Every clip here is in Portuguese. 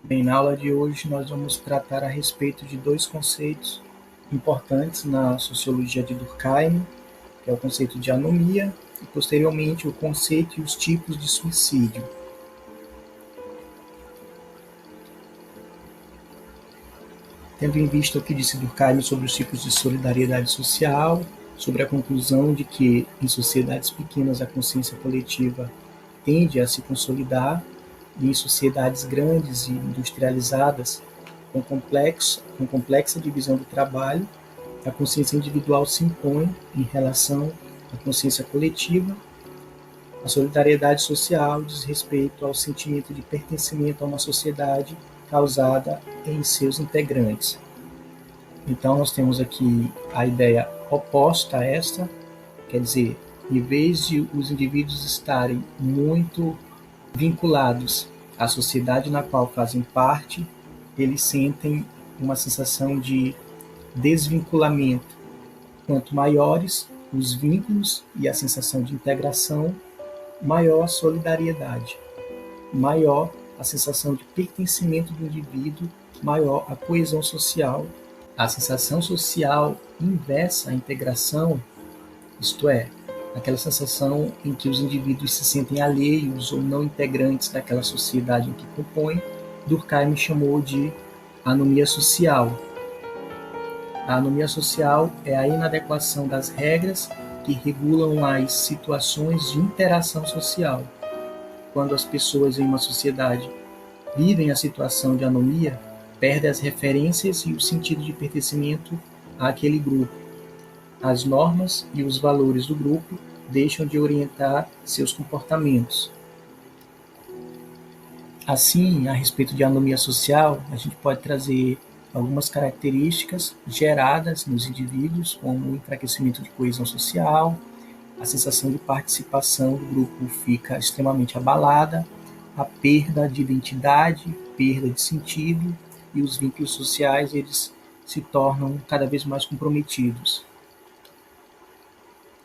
Bem, na aula de hoje nós vamos tratar a respeito de dois conceitos importantes na sociologia de Durkheim, que é o conceito de anomia e, posteriormente, o conceito e os tipos de suicídio. Tendo em vista o que disse Durkheim sobre os tipos de solidariedade social, sobre a conclusão de que em sociedades pequenas a consciência coletiva tende a se consolidar e em sociedades grandes e industrializadas com complexa divisão do trabalho, a consciência individual se impõe em relação à consciência coletiva. A solidariedade social diz respeito ao sentimento de pertencimento a uma sociedade causada em seus integrantes. Então, nós temos aqui a ideia oposta a esta, quer dizer, em vez de os indivíduos estarem muito vinculados à sociedade na qual fazem parte, eles sentem uma sensação de desvinculamento. Quanto maiores os vínculos e a sensação de integração, maior a solidariedade, maior a sensação de pertencimento do indivíduo, maior a coesão social. A sensação social inversa à integração, isto é, aquela sensação em que os indivíduos se sentem alheios ou não integrantes daquela sociedade em que compõem, Durkheim chamou de anomia social. A anomia social é a inadequação das regras que regulam as situações de interação social. Quando as pessoas em uma sociedade vivem a situação de anomia, perdem as referências e o sentido de pertencimento àquele grupo. As normas e os valores do grupo deixam de orientar seus comportamentos. Assim, a respeito de anomia social, a gente pode trazer algumas características geradas nos indivíduos, como o enfraquecimento de coesão social, a sensação de participação do grupo fica extremamente abalada, a perda de identidade, perda de sentido, e os vínculos sociais eles se tornam cada vez mais comprometidos.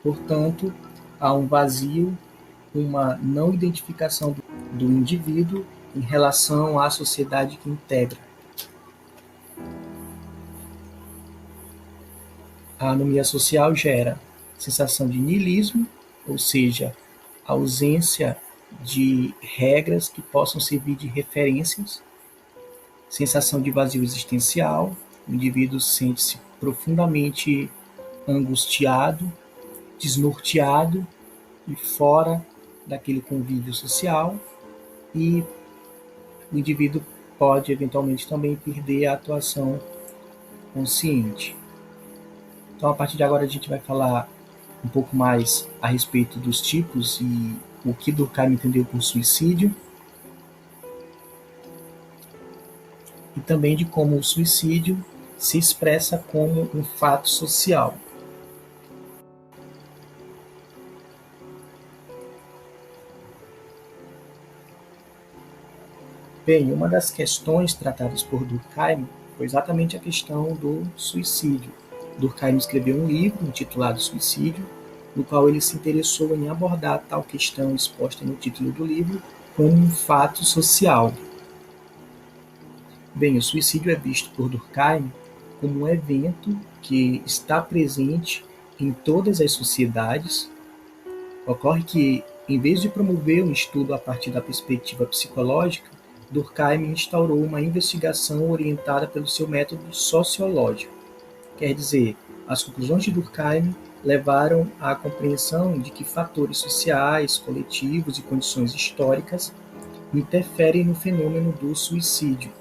Portanto, há um vazio, uma não identificação do indivíduo em relação à sociedade que integra. A anomia social gera sensação de niilismo, ou seja, ausência de regras que possam servir de referências, sensação de vazio existencial, o indivíduo sente-se profundamente angustiado, desnorteado e fora daquele convívio social, e o indivíduo pode eventualmente também perder a atuação consciente. Então, a partir de agora, a gente vai falar um pouco mais a respeito dos tipos e o que Durkheim entendeu por suicídio, e também de como o suicídio se expressa como um fato social. Bem, uma das questões tratadas por Durkheim foi exatamente a questão do suicídio. Durkheim escreveu um livro intitulado Suicídio, no qual ele se interessou em abordar tal questão exposta no título do livro como um fato social. Bem, o suicídio é visto por Durkheim como um evento que está presente em todas as sociedades. Ocorre que, em vez de promover um estudo a partir da perspectiva psicológica, Durkheim instaurou uma investigação orientada pelo seu método sociológico. Quer dizer, as conclusões de Durkheim levaram à compreensão de que fatores sociais, coletivos e condições históricas interferem no fenômeno do suicídio.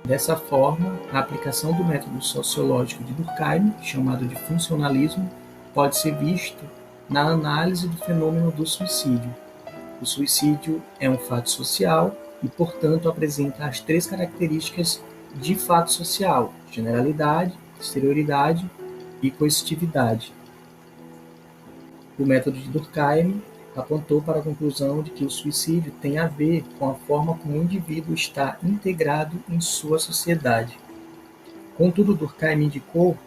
Dessa forma, a aplicação do método sociológico de Durkheim, chamado de funcionalismo, pode ser visto na análise do fenômeno do suicídio. O suicídio é um fato social e, portanto, apresenta as três características de fato social: generalidade, exterioridade e coercitividade. O método de Durkheim apontou para a conclusão de que o suicídio tem a ver com a forma como o indivíduo está integrado em sua sociedade. Contudo, Durkheim indicou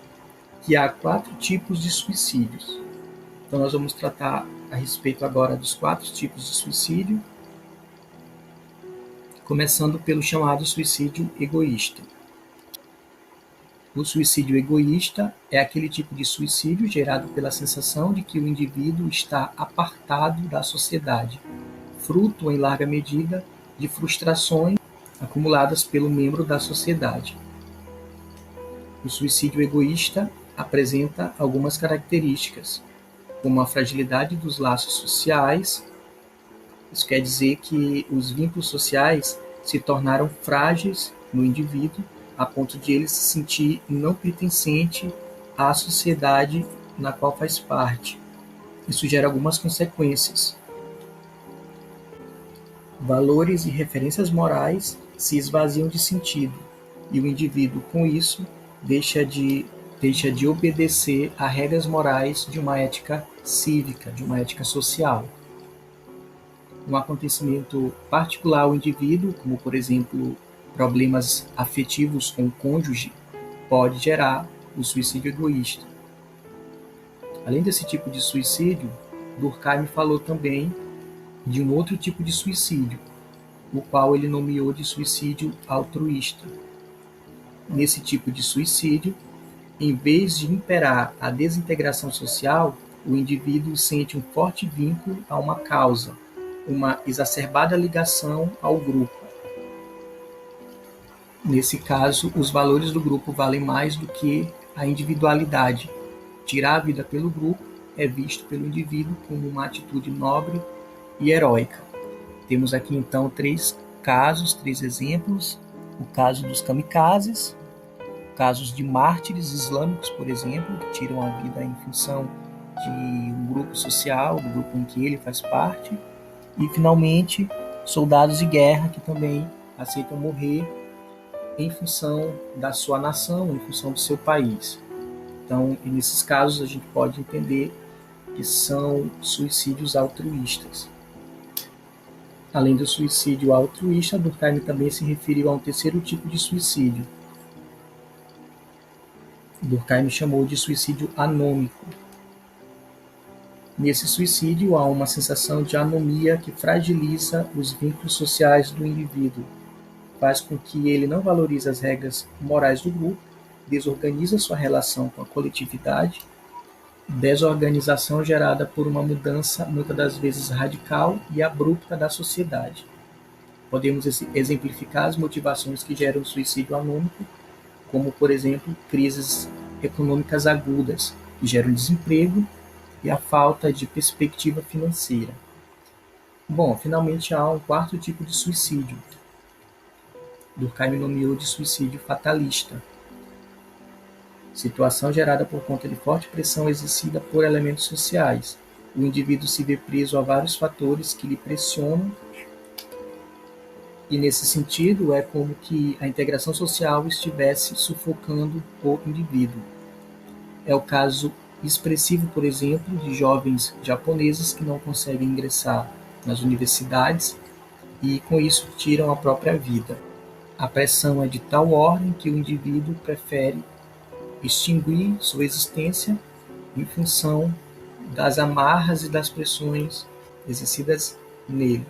que há 4 tipos de suicídios. Então, nós vamos tratar a respeito agora dos 4 tipos de suicídio. começando pelo chamado suicídio egoísta. O suicídio egoísta é aquele tipo de suicídio gerado pela sensação de que o indivíduo está apartado da sociedade, fruto, em larga medida, de frustrações acumuladas pelo membro da sociedade. O suicídio egoísta apresenta algumas características, como a fragilidade dos laços sociais. Isso quer dizer que os vínculos sociais se tornaram frágeis no indivíduo a ponto de ele se sentir não pertencente à sociedade na qual faz parte. Isso gera algumas consequências. Valores e referências morais se esvaziam de sentido, e o indivíduo, com isso, deixa de obedecer a regras morais de uma ética cívica, de uma ética social. Um acontecimento particular ao indivíduo, como, por exemplo, problemas afetivos com o cônjuge, pode gerar o suicídio egoísta. Além desse tipo de suicídio, Durkheim falou também de um outro tipo de suicídio, o qual ele nomeou de suicídio altruísta. Nesse tipo de suicídio, em vez de imperar a desintegração social, o indivíduo sente um forte vínculo a uma causa, uma exacerbada ligação ao grupo. Nesse caso, os valores do grupo valem mais do que a individualidade. Tirar a vida pelo grupo é visto pelo indivíduo como uma atitude nobre e heróica. Temos aqui então três exemplos: o caso dos kamikazes, casos de mártires islâmicos, por exemplo, que tiram a vida em função de um grupo social, do grupo em que ele faz parte, e finalmente soldados de guerra que também aceitam morrer em função da sua nação, em função do seu país. Então, nesses casos, a gente pode entender que são suicídios altruístas. Além do suicídio altruísta, Durkheim também se referiu a um terceiro tipo de suicídio. Durkheim chamou de suicídio anômico. Nesse suicídio, há uma sensação de anomia que fragiliza os vínculos sociais do indivíduo, faz com que ele não valorize as regras morais do grupo, desorganiza sua relação com a coletividade, desorganização gerada por uma mudança, muitas das vezes radical e abrupta da sociedade. Podemos exemplificar as motivações que geram o suicídio anômico, como, por exemplo, crises econômicas agudas, que geram desemprego e a falta de perspectiva financeira. Bom, finalmente há um quarto tipo de suicídio. Durkheim nomeou de suicídio fatalista. Situação gerada por conta de forte pressão exercida por elementos sociais. O indivíduo se vê preso a vários fatores que lhe pressionam, e nesse sentido é como que a integração social estivesse sufocando o indivíduo. É o caso expressivo, por exemplo, de jovens japoneses que não conseguem ingressar nas universidades e com isso tiram a própria vida. A pressão é de tal ordem que o indivíduo prefere extinguir sua existência em função das amarras e das pressões exercidas nele.